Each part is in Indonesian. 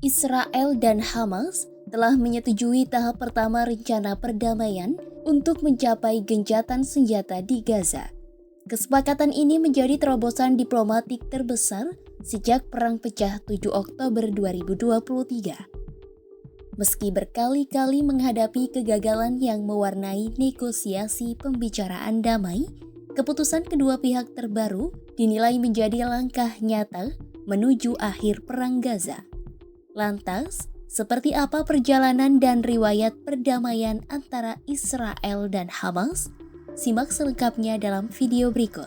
Israel dan Hamas telah menyetujui tahap pertama rencana perdamaian untuk mencapai gencatan senjata di Gaza. Kesepakatan ini menjadi terobosan diplomatik terbesar sejak Perang Pecah 7 Oktober 2023. Meski berkali-kali menghadapi kegagalan yang mewarnai negosiasi pembicaraan damai, keputusan kedua pihak terbaru dinilai menjadi langkah nyata menuju akhir Perang Gaza. Lantas, seperti apa perjalanan dan riwayat perdamaian antara Israel dan Hamas? Simak selengkapnya dalam video berikut.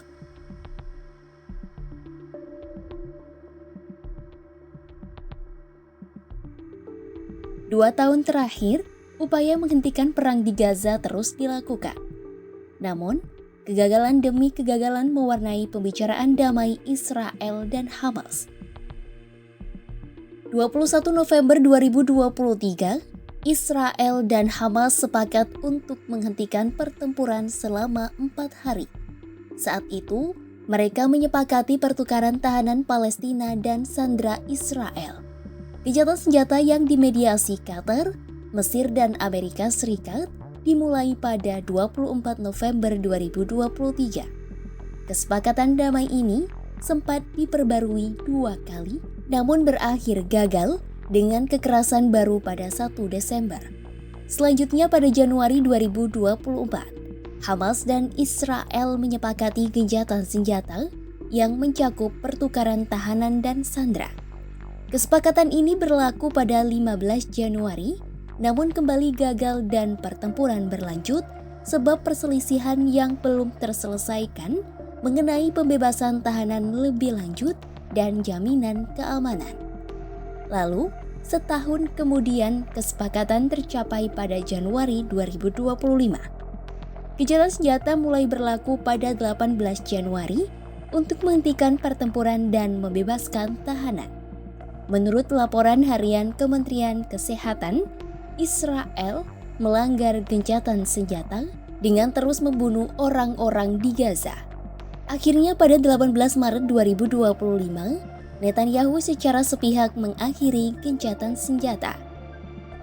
Dua tahun terakhir, upaya menghentikan perang di Gaza terus dilakukan. Namun, kegagalan demi kegagalan mewarnai pembicaraan damai Israel dan Hamas. 21 November 2023, Israel dan Hamas sepakat untuk menghentikan pertempuran selama 4 hari. Saat itu, mereka menyepakati pertukaran tahanan Palestina dan sandera Israel. Gencatan senjata yang dimediasi Qatar, Mesir, dan Amerika Serikat dimulai pada 24 November 2023. Kesepakatan damai ini sempat diperbarui 2 kali, namun berakhir gagal dengan kekerasan baru pada 1 Desember. Selanjutnya pada Januari 2024, Hamas dan Israel menyepakati gencatan senjata yang mencakup pertukaran tahanan dan sandera. Kesepakatan ini berlaku pada 15 Januari, namun kembali gagal dan pertempuran berlanjut sebab perselisihan yang belum terselesaikan mengenai pembebasan tahanan lebih lanjut dan jaminan keamanan. Lalu, setahun kemudian kesepakatan tercapai pada Januari 2025. Gencatan senjata mulai berlaku pada 18 Januari untuk menghentikan pertempuran dan membebaskan tahanan. Menurut laporan harian Kementerian Kesehatan, Israel melanggar gencatan senjata dengan terus membunuh orang-orang di Gaza. Akhirnya pada 18 Maret 2025, Netanyahu secara sepihak mengakhiri gencatan senjata.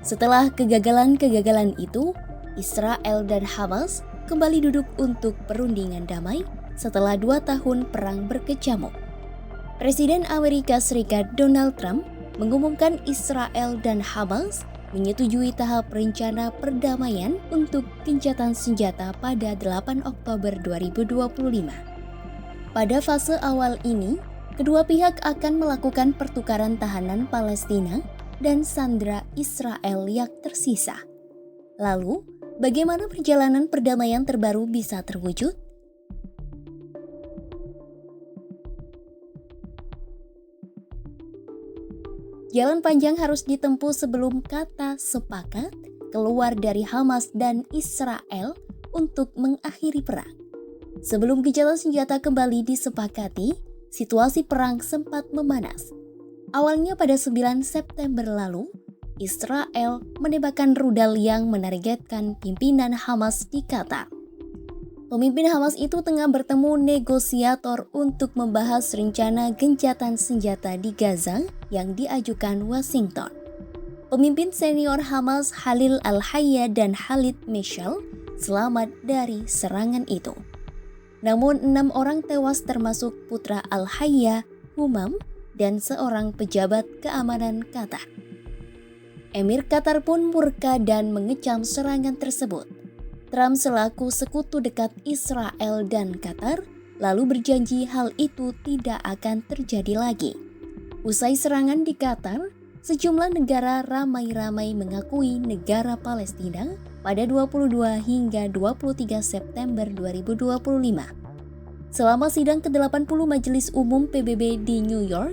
Setelah kegagalan-kegagalan itu, Israel dan Hamas kembali duduk untuk perundingan damai setelah 2 tahun perang berkecamuk. Presiden Amerika Serikat Donald Trump mengumumkan Israel dan Hamas menyetujui tahap rencana perdamaian untuk gencatan senjata pada 8 Oktober 2025. Pada fase awal ini, kedua pihak akan melakukan pertukaran tahanan Palestina dan sandera Israel yang tersisa. Lalu, bagaimana perjalanan perdamaian terbaru bisa terwujud? Jalan panjang harus ditempuh sebelum kata sepakat keluar dari Hamas dan Israel untuk mengakhiri perang. Sebelum gencatan senjata kembali disepakati, situasi perang sempat memanas. Awalnya pada 9 September lalu, Israel menembakkan rudal yang menargetkan pimpinan Hamas di Qatar. Pemimpin Hamas itu tengah bertemu negosiator untuk membahas rencana gencatan senjata di Gaza yang diajukan Washington. Pemimpin senior Hamas Khalil Al-Hayya dan Khalid Meshal selamat dari serangan itu. Namun 6 orang tewas termasuk putra Al-Hayya, Humam, dan seorang pejabat keamanan Qatar. Emir Qatar pun murka dan mengecam serangan tersebut. Trump selaku sekutu dekat Israel dan Qatar lalu berjanji hal itu tidak akan terjadi lagi. Usai serangan di Qatar, sejumlah negara ramai-ramai mengakui negara Palestina pada 22 hingga 23 September 2025. Selama sidang ke-80 Majelis Umum PBB di New York,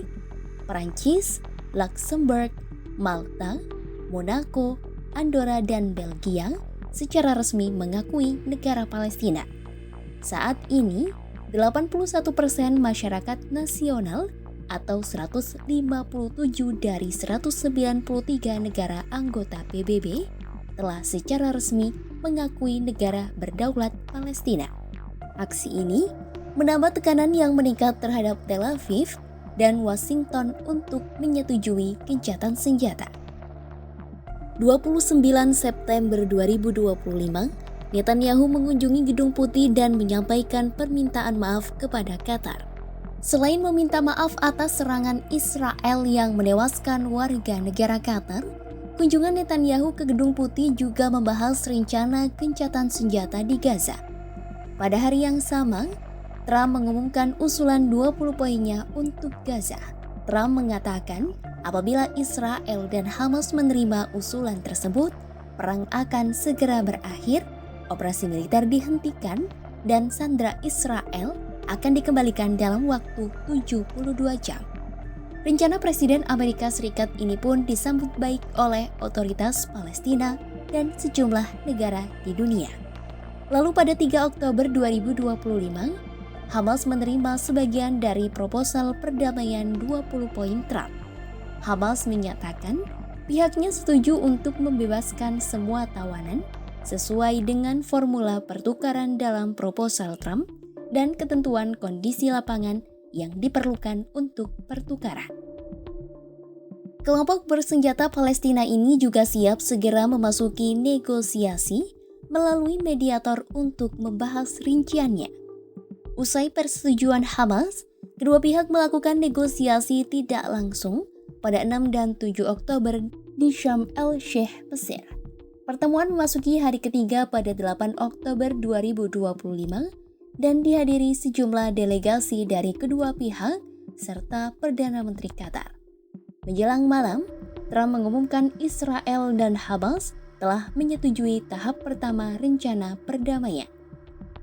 Perancis, Luxembourg, Malta, Monaco, Andorra, dan Belgia secara resmi mengakui negara Palestina. Saat ini, 81% masyarakat nasional atau 157 dari 193 negara anggota PBB telah secara resmi mengakui negara berdaulat Palestina. Aksi ini menambah tekanan yang meningkat terhadap Tel Aviv dan Washington untuk menyetujui gencatan senjata. 29 September 2025, Netanyahu mengunjungi Gedung Putih dan menyampaikan permintaan maaf kepada Qatar. Selain meminta maaf atas serangan Israel yang menewaskan warga negara Qatar, kunjungan Netanyahu ke Gedung Putih juga membahas rencana gencatan senjata di Gaza. Pada hari yang sama, Trump mengumumkan usulan 20 poinnya untuk Gaza. Trump mengatakan apabila Israel dan Hamas menerima usulan tersebut, perang akan segera berakhir, operasi militer dihentikan, dan sandera Israel akan dikembalikan dalam waktu 72 jam. Rencana Presiden Amerika Serikat ini pun disambut baik oleh otoritas Palestina dan sejumlah negara di dunia. Lalu pada 3 Oktober 2025, Hamas menerima sebagian dari proposal perdamaian 20 poin Trump. Hamas menyatakan pihaknya setuju untuk membebaskan semua tawanan sesuai dengan formula pertukaran dalam proposal Trump dan ketentuan kondisi lapangan yang diperlukan untuk pertukaran. Kelompok bersenjata Palestina ini juga siap segera memasuki negosiasi melalui mediator untuk membahas rinciannya. Usai persetujuan Hamas, kedua pihak melakukan negosiasi tidak langsung pada 6 dan 7 Oktober di Sharm el-Sheikh, Mesir. Pertemuan memasuki hari ketiga pada 8 Oktober 2025 dan dihadiri sejumlah delegasi dari kedua pihak serta Perdana Menteri Qatar. Menjelang malam, Trump mengumumkan Israel dan Hamas telah menyetujui tahap pertama rencana perdamaian.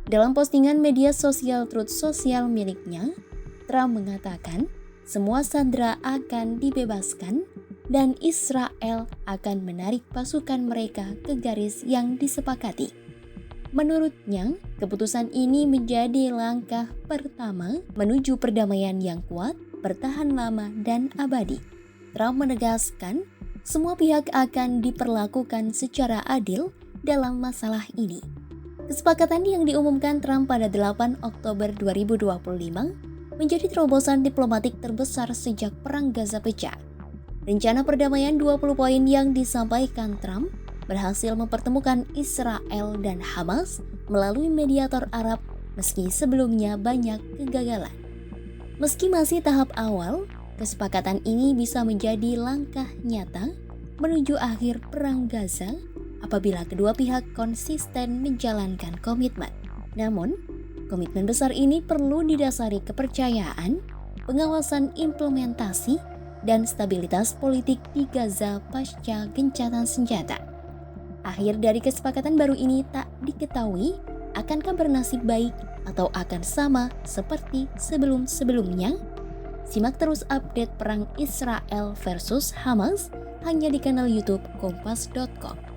Dalam postingan media sosial Truth Social miliknya, Trump mengatakan semua sandera akan dibebaskan dan Israel akan menarik pasukan mereka ke garis yang disepakati. Menurutnya, keputusan ini menjadi langkah pertama menuju perdamaian yang kuat, bertahan lama, dan abadi. Trump menegaskan semua pihak akan diperlakukan secara adil dalam masalah ini. Kesepakatan yang diumumkan Trump pada 8 Oktober 2025 menjadi terobosan diplomatik terbesar sejak Perang Gaza pecah. Rencana perdamaian 20 poin yang disampaikan Trump berhasil mempertemukan Israel dan Hamas melalui mediator Arab meski sebelumnya banyak kegagalan. Meski masih tahap awal, kesepakatan ini bisa menjadi langkah nyata menuju akhir Perang Gaza apabila kedua pihak konsisten menjalankan komitmen. Namun, komitmen besar ini perlu didasari kepercayaan, pengawasan implementasi, dan stabilitas politik di Gaza pasca gencatan senjata. Akhir dari kesepakatan baru ini tak diketahui akankah bernasib baik atau akan sama seperti sebelum-sebelumnya. Simak terus update perang Israel versus Hamas hanya di kanal YouTube Kompas.com.